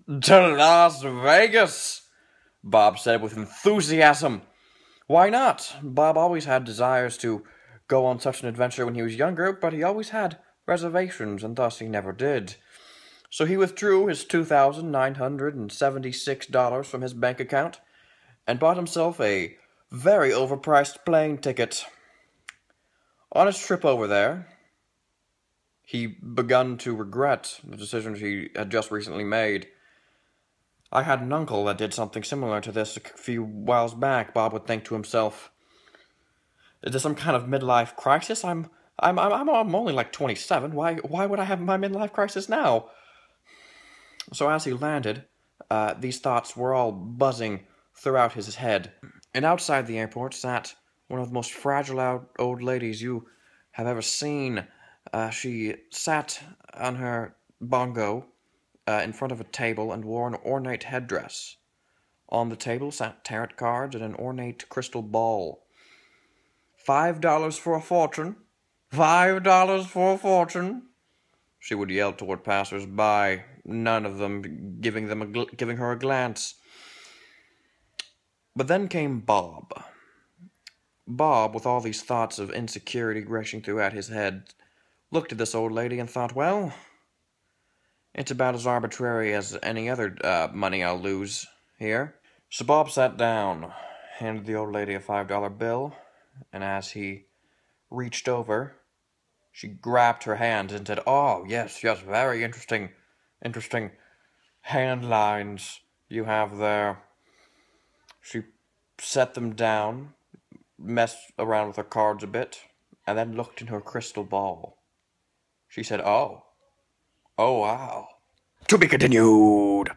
To Las Vegas, Bob said with enthusiasm. Why not? Bob always had desires to go on such an adventure when he was younger, but he always had reservations, and thus he never did. So he withdrew his $2,976 from his bank account and bought himself a very overpriced plane ticket. On his trip over there, he begun to regret the decisions he had just recently made. I had an uncle that did something similar to this a few whiles back, Bob would think to himself. Is this some kind of midlife crisis? I'm only like 27. Why would I have my midlife crisis now? So as he landed, these thoughts were all buzzing throughout his head. And outside the airport sat one of the most fragile old ladies you have ever seen. She sat on her bongo in front of a table and wore an ornate headdress. On the table sat tarot cards and an ornate crystal ball. $5 for a fortune. $5 for a fortune. She would yell toward passers-by, none of them giving her a glance. But then came Bob. Bob, with all these thoughts of insecurity rushing throughout his head, looked at this old lady and thought, well, it's about as arbitrary as any other money I'll lose here. So Bob sat down, handed the old lady a $5 bill, and as he reached over, she grabbed her hand and said, "Oh, yes, very interesting hand lines you have there." She set them down, messed around with her cards a bit, and then looked in her crystal ball. She said, oh wow. To be continued.